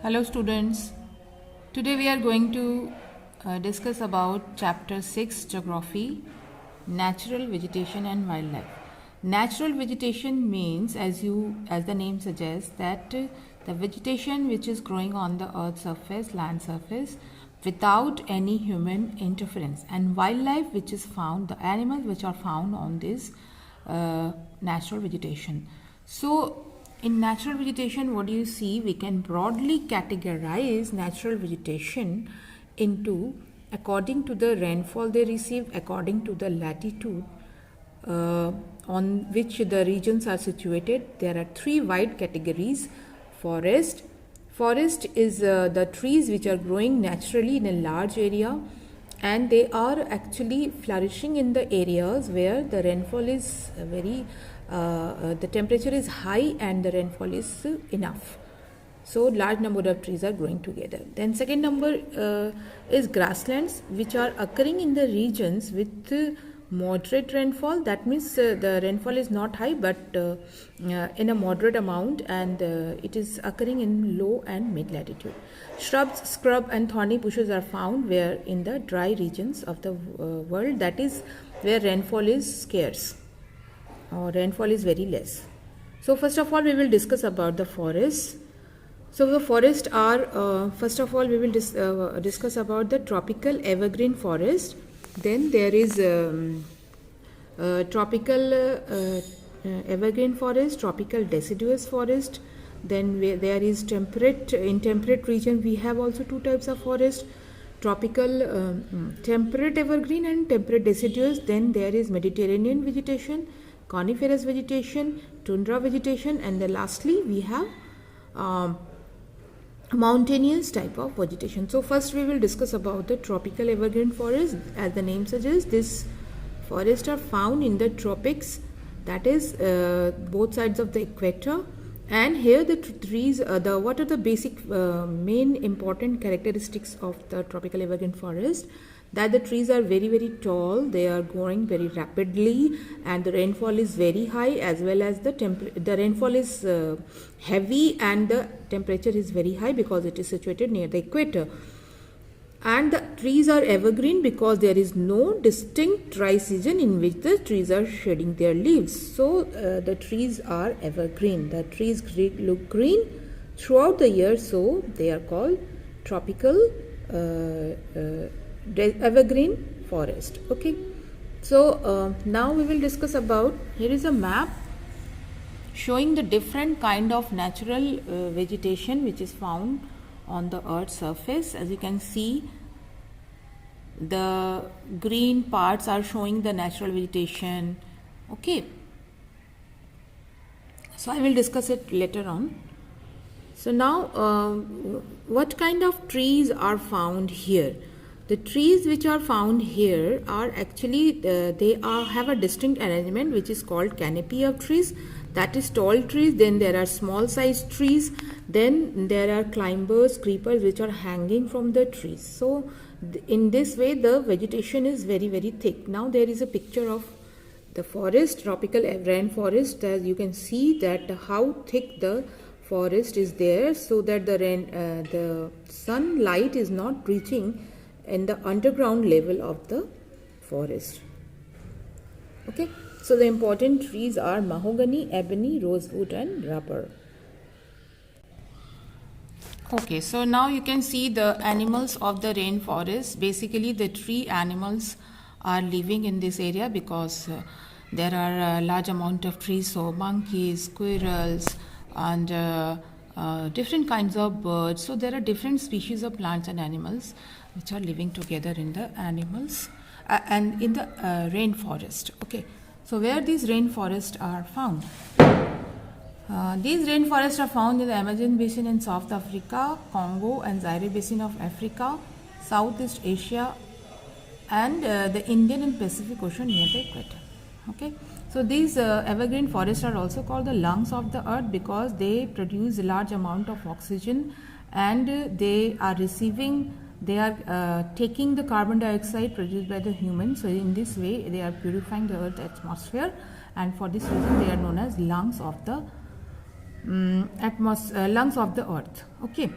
Hello students. Today we are going to discuss about chapter 6 geography, natural vegetation and wildlife. Natural vegetation means as the name suggests that the vegetation which is growing on the earth surface, land surface without any human interference, and wildlife which is found, the animals which are found on this natural vegetation. So in natural vegetation, what do you see? We can broadly categorize natural vegetation into according to the rainfall they receive, according to the latitude on which the regions are situated. There are three wide categories. Forest is the trees which are growing naturally in a large area, and they are actually flourishing in the areas where the rainfall is the temperature is high and the rainfall is enough. So large number of trees are growing together. Then second number is grasslands, which are occurring in the regions with moderate rainfall. That means the rainfall is not high but in a moderate amount, and it is occurring in low and mid latitude. Shrubs, scrub and thorny bushes are found where in the dry regions of the world, that is where rainfall is scarce or rainfall is very less. So first of all we will discuss about the forests. So the forests are first of all we will discuss about the tropical evergreen forest. Then there is tropical evergreen forest, tropical deciduous forest. Then there is temperate region we have also two types of forest, tropical temperate evergreen and temperate deciduous. Then there is Mediterranean vegetation, coniferous vegetation, tundra vegetation, and then lastly we have mountainous type of vegetation. So first we will discuss about the tropical evergreen forest. As the name suggests, this forests are found in the tropics, that is both sides of the equator. And here the trees, what are the basic main important characteristics of the tropical evergreen forest? That the trees are very tall, they are growing very rapidly, and the rainfall is very high, as well as the rainfall is heavy and the temperature is very high because it is situated near the equator. And the trees are evergreen because there is no distinct dry season in which the trees are shedding their leaves. So the trees are evergreen. The trees look green throughout the year, so they are called tropical evergreen forest. Okay, so now we will discuss about, here is a map showing the different kind of natural vegetation which is found on the earth's surface. As you can see, the green parts are showing the natural vegetation. Okay, so I will discuss it later on. So now what kind of trees are found here? The trees which are found here are actually have a distinct arrangement which is called canopy of trees. That is tall trees. Then there are small sized trees. Then there are climbers, creepers which are hanging from the trees. So in this way the vegetation is very thick. Now there is a picture of the forest, tropical rainforest. As you can see that how thick the forest is there, so that the sunlight is not reaching in the underground level of the forest. Okay, so the important trees are mahogany, ebony, rosewood and rubber. Okay, so now you can see the animals of the rainforest. Basically the tree animals are living in this area because there are a large amount of trees, so monkeys, squirrels and different kinds of birds. So there are different species of plants and animals which are living together in the animals and in the rainforest. Okay, so where these rainforests are found? These rainforests are found in the Amazon basin in South Africa, Congo and Zaire basin of Africa, Southeast Asia and the Indian and Pacific Ocean near the equator. Okay, so these evergreen forests are also called the lungs of the earth because they produce a large amount of oxygen, and they are taking the carbon dioxide produced by the humans. So in this way they are purifying the earth's atmosphere, and for this reason they are known as lungs of the lungs of the earth. Okay,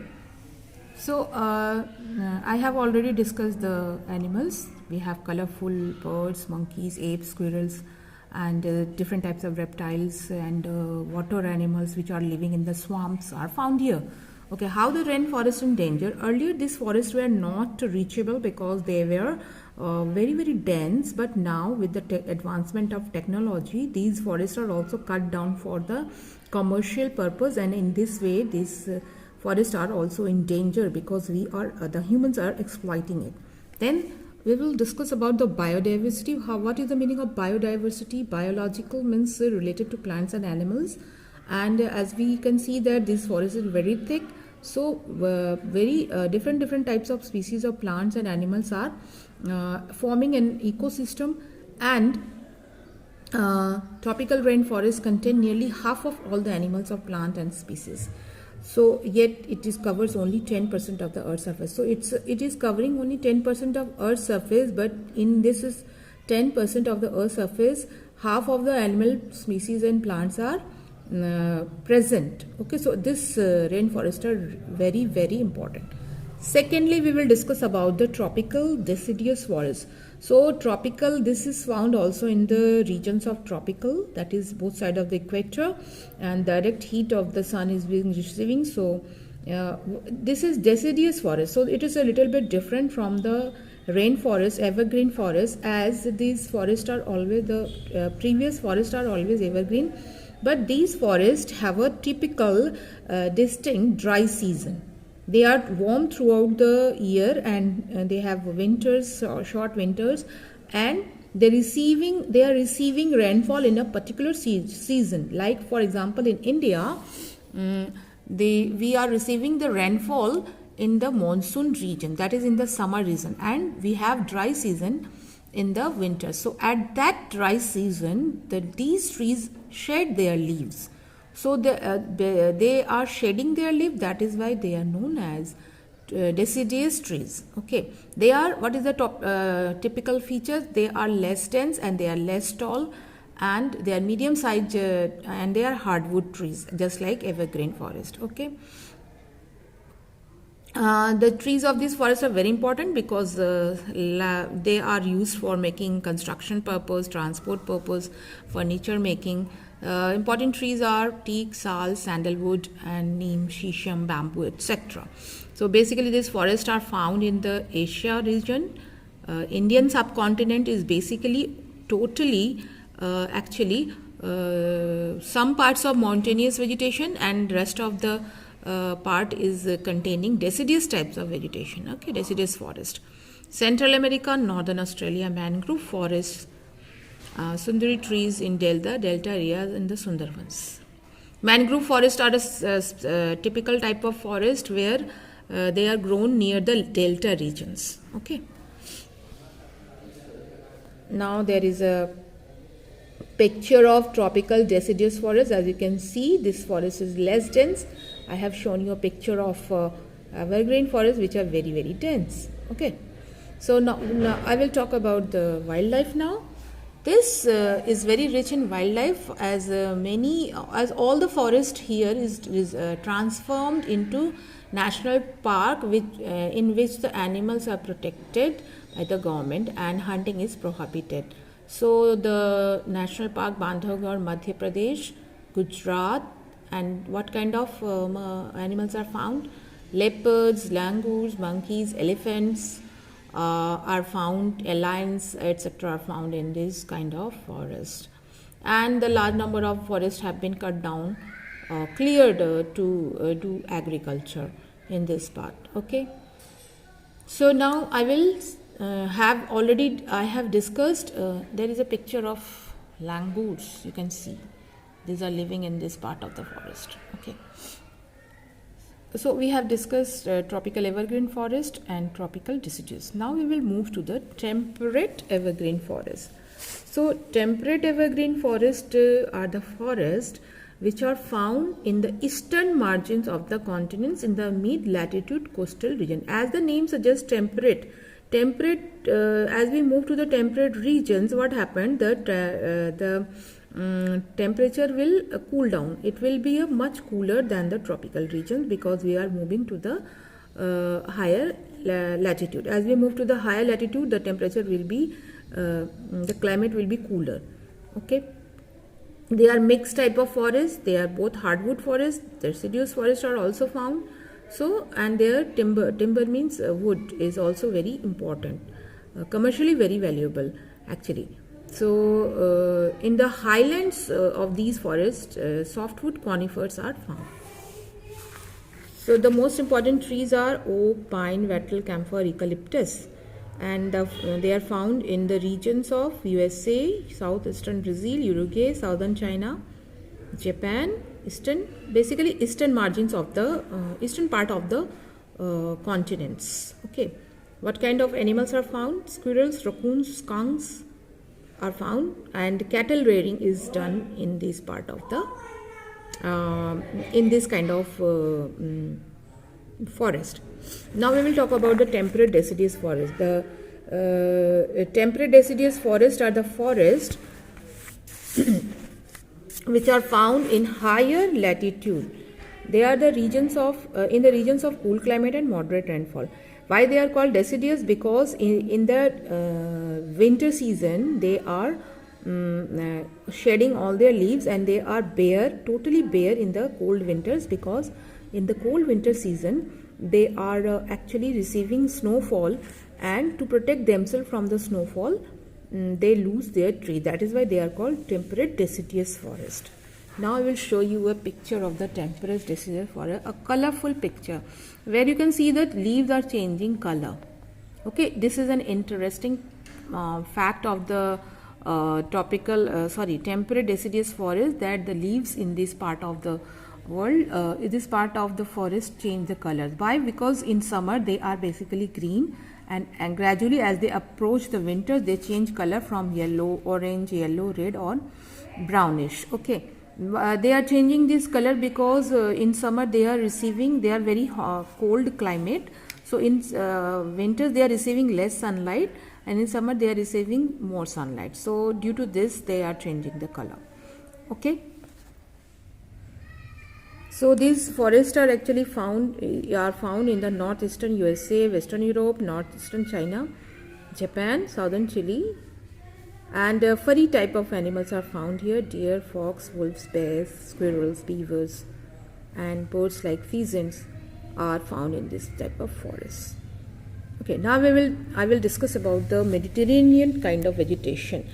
I have already discussed the animals. We have colorful birds, monkeys, apes, squirrels, and different types of reptiles and water animals which are living in the swamps are found here. Okay, how the rainforest in danger? Earlier, these forests were not reachable because they were very very dense. But now, with the advancement of technology, these forests are also cut down for the commercial purpose, and in this way, these forests are also in danger because the humans are exploiting it. Then we will discuss about the biodiversity. What is the meaning of biodiversity? Biological means related to plants and animals, and as we can see that this forest is very thick, so very different types of species of plants and animals are forming an ecosystem, and tropical rainforests contain nearly half of all the animals of plant and species. So yet covers only 10% of the earth's surface. So it is covering only 10% of earth's surface, but in this is 10% of the earth's surface, half of the animal species and plants are present. Okay, so this rainforests are very very important. Secondly, we will discuss about the tropical deciduous forest. So tropical, this is found also in the regions of tropical, that is both sides of the equator, and direct heat of the sun is being receiving. So this is deciduous forest. So it is a little bit different from the rainforest, evergreen forest, as these forests are always previous forests are always evergreen, but these forests have a typical distinct dry season. They are warm throughout the year, and they have winters, short winters, and they are receiving rainfall in a particular season. Like for example, in India, we are receiving the rainfall in the monsoon region, that is in the summer region, and we have dry season in the winter. So at that dry season, these trees shed their leaves. So they are shedding their leaf. That is why they are known as deciduous trees. Okay, they are, what is the typical features? They are less dense and they are less tall, and they are medium sized, and they are hardwood trees, just like evergreen forest. Okay. The trees of this forest are very important because they are used for making construction purpose, transport purpose, furniture making. Important trees are teak, sal, sandalwood, and neem, shisham, bamboo, etc. So basically, these forests are found in the Asia region. Indian subcontinent is basically totally some parts of mountainous vegetation, and rest of the part is containing deciduous types of vegetation. Okay, deciduous forest. Central America, Northern Australia, mangrove forests, Sundari trees in delta areas in the Sundarbans. Mangrove forests are a typical type of forest where they are grown near the delta regions. Okay. Now there is a picture of tropical deciduous forest. As you can see, this forest is less dense. I have shown you a picture of evergreen forests which are very very dense. Okay. So now I will talk about the wildlife now. This is very rich in wildlife, as all the forest here is transformed into national park, in which the animals are protected by the government and hunting is prohibited. So the national park Bandhavgarh, Madhya Pradesh, Gujarat, and what kind of animals are found? Leopards, langurs, monkeys, elephants are found, lions, etc. are found in this kind of forest. And the large number of forests have been cut down, cleared to do agriculture in this part. Okay. So now I will I have discussed, there is a picture of langurs, you can see. These are living in this part of the forest. Okay. So we have discussed tropical evergreen forest and tropical deciduous. Now we will move to the temperate evergreen forest. So temperate evergreen forest are the forests which are found in the eastern margins of the continents in the mid-latitude coastal region. As the name suggests, temperate, as we move to the temperate regions, what happened? The temperature will cool down. It will be much cooler than the tropical regions because we are moving to the higher latitude. As we move to the higher latitude, the temperature will be, the climate will be cooler. Okay. They are mixed type of forests. They are both hardwood forests. Deciduous forests are also found. So, and their timber means wood is also very important, commercially very valuable actually. So, in the highlands of these forests, softwood conifers are found. So, the most important trees are oak, pine, wattle, camphor, eucalyptus, and they are found in the regions of USA, southeastern Brazil, Uruguay, southern China, Japan, basically eastern margins of the eastern part of the continents. Okay, what kind of animals are found? Squirrels, raccoons, skunks are found, and cattle rearing is done in this part of the in this kind of forest. Now we will talk about the temperate deciduous forest. The temperate deciduous forest are the forests which are found in higher latitude. They are the regions of in the regions of cool climate and moderate rainfall. Why they are called deciduous? Because in the winter season they are shedding all their leaves, and they are bare, totally bare in the cold winters, because in the cold winter season they are actually receiving snowfall, and to protect themselves from the snowfall they lose their tree. That is why they are called temperate deciduous forest. Now I will show you a picture of the temperate deciduous forest, a colorful picture where you can see that leaves are changing color. Okay, this is an interesting fact of the temperate deciduous forest, that the leaves in this part of the world, this part of the forest change the colors. Why? Because in summer they are basically green, and gradually as they approach the winter they change color from yellow, orange, yellow, red, or brownish. Okay, they are changing this color because in summer they are very cold climate. So in winter they are receiving less sunlight, and in summer they are receiving more sunlight. So due to this they are changing the color. Okay. So these forests are actually found in the northeastern USA, western Europe, northeastern China, Japan, southern Chile, and furry type of animals are found here: deer, fox, wolves, bears, squirrels, beavers, and birds like pheasants are found in this type of forests. Okay, now I will discuss about the Mediterranean kind of vegetation.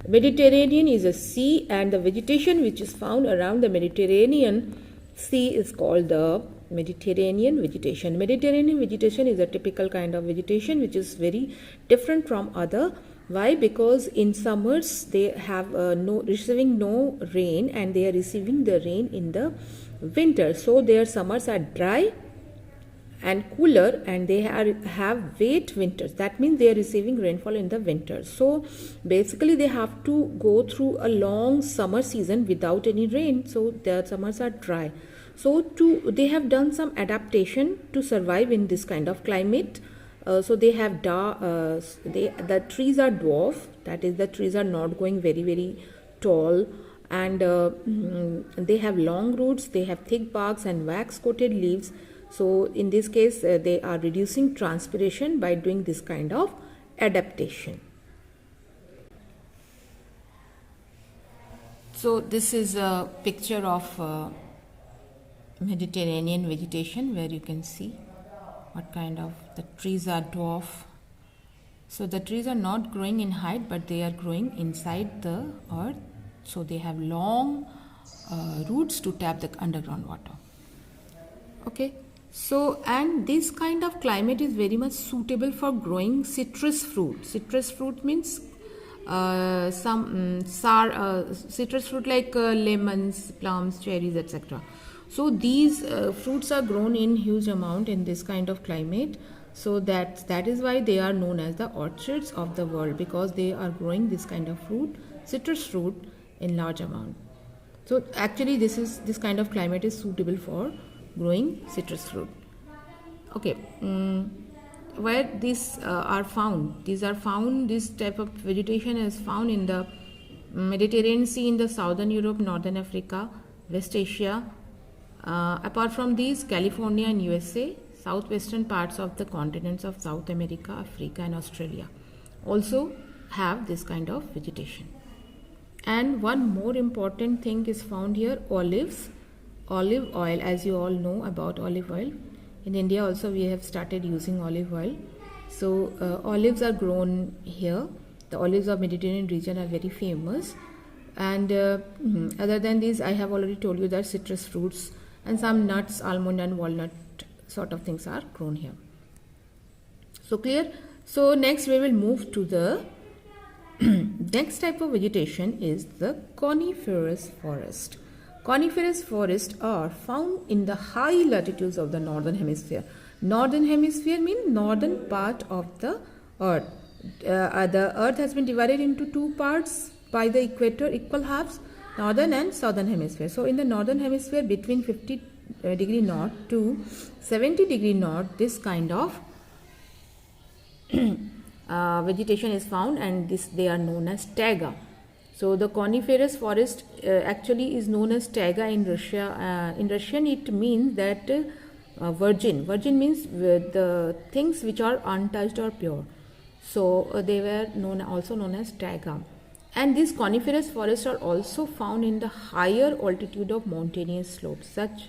Mediterranean is a sea, and the vegetation which is found around the Mediterranean Sea is called the Mediterranean vegetation. Mediterranean vegetation is a typical kind of vegetation which is very different from other. Why? Because in summers they have receiving no rain, and they are receiving the rain in the winter. So their summers are dry and cooler, and they have wet winters. That means they are receiving rainfall in the winter. So basically they have to go through a long summer season without any rain, so their summers are dry. So they have done some adaptation to survive in this kind of climate. So they have the trees are dwarf, that is the trees are not going very very tall, and they have long roots, they have thick barks and wax coated leaves. So in this case they are reducing transpiration by doing this kind of adaptation. So this is a picture of Mediterranean vegetation, where you can see what kind of, the trees are dwarf. So the trees are not growing in height, but they are growing inside the earth. So they have long roots to tap the underground water. Okay. So, and this kind of climate is very much suitable for growing citrus fruit. Citrus fruit means citrus fruit like lemons, plums, cherries, etc. So these fruits are grown in huge amount in this kind of climate. So that is why they are known as the orchards of the world, because they are growing this kind of fruit, citrus fruit, in large amount. So actually this kind of climate is suitable for growing citrus fruit. Okay, where these are found? This type of vegetation is found in the Mediterranean Sea, in the southern Europe, northern Africa, West Asia. Apart from these, California and USA, southwestern parts of the continents of South America, Africa and Australia also have this kind of vegetation. And one more important thing is found here, olives, olive oil. As you all know about olive oil, in India also we have started using olive oil. So olives are grown here. The olives of Mediterranean region are very famous. And other than these, I have already told you that citrus fruits and some nuts, almond and walnut sort of things are grown here. So clear? So next we will move to the next type of vegetation is the coniferous forest. Coniferous forests are found in the high latitudes of the northern hemisphere. Northern hemisphere means northern part of the earth. The earth has been divided into two parts by the equator, equal halves, northern and southern hemisphere. So in the northern hemisphere, between 50 degree north to 70 degree north, this kind of vegetation is found, and they are known as taiga. So the coniferous forest actually is known as taiga in Russia. In Russian it means that virgin. Virgin means the things which are untouched or pure. So they were also known as taiga. And these coniferous forests are also found in the higher altitude of mountainous slopes. Such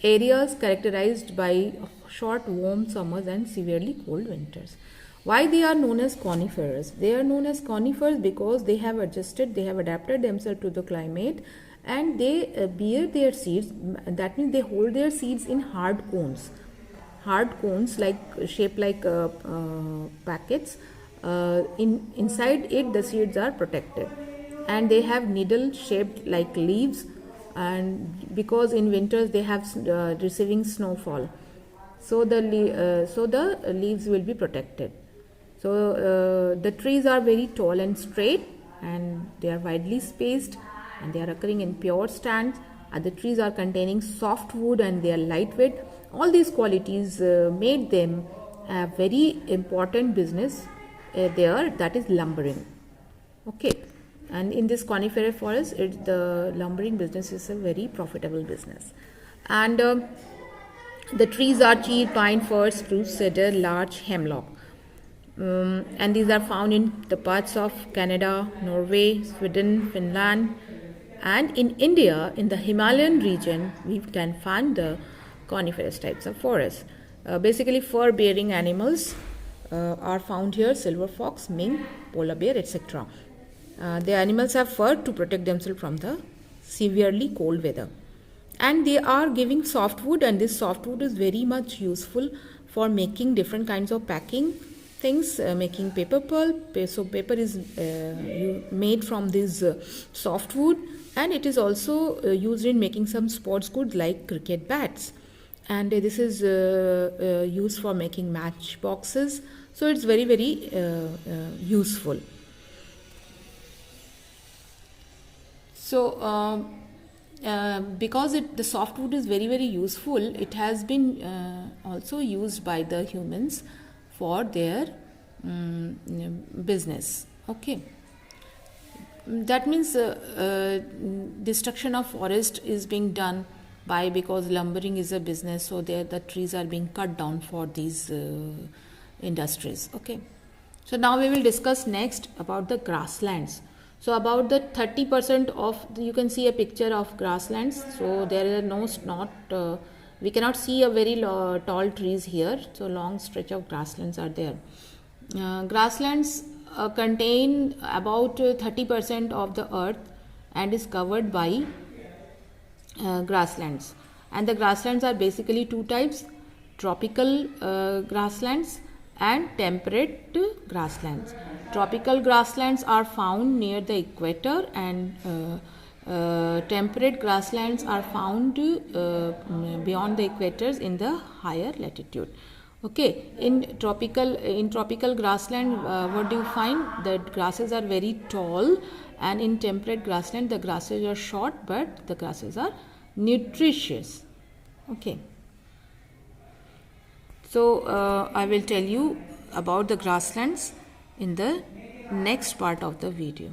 areas characterized by short warm summers and severely cold winters. Why they are known as coniferous? They are known as conifers because they have adapted themselves to the climate, and they bear their seeds. That means they hold their seeds in hard cones. Hard cones shaped like packets. Inside it the seeds are protected, and they have needle shaped like leaves, and because in winters they have receiving snowfall, so the leaves will be protected. So the trees are very tall and straight, and they are widely spaced, and they are occurring in pure stands. The trees are containing soft wood and they are lightweight. All these qualities made them a very important business there, that is lumbering. Okay, and in this coniferous forest, the lumbering business is a very profitable business. And the trees are cheer, pine, fir, spruce, cedar, larch, hemlock. And these are found in the parts of Canada, Norway, Sweden, Finland, and in India, in the Himalayan region, we can find the coniferous types of forests. Basically, fur-bearing animals are found here: silver fox, mink, polar bear, etc. The animals have fur to protect themselves from the severely cold weather, and they are giving softwood, and this softwood is very much useful for making different kinds of packing things, making paper pulp. So paper is made from this softwood, and it is also used in making some sports goods like cricket bats, and this is used for making match boxes. So it's very useful. So because the softwood is very useful, it has been also used by the humans for their business. Okay, that means destruction of forest is being done because lumbering is a business, so the trees are being cut down for these industries. Okay, so now we will discuss next about the grasslands. So about the 30% of you can see a picture of grasslands. So there are we cannot see a very tall trees here, so long stretch of grasslands are there. Grasslands contain about 30% of the earth and is covered by grasslands. And the grasslands are basically two types: tropical grasslands and temperate grasslands. Tropical grasslands are found near the equator, and temperate grasslands are found beyond the equators in the higher latitude. Okay, in tropical grassland, what do you find? The grasses are very tall, and in temperate grassland the grasses are short, but the grasses are nutritious. Okay, so I will tell you about the grasslands in the next part of the video.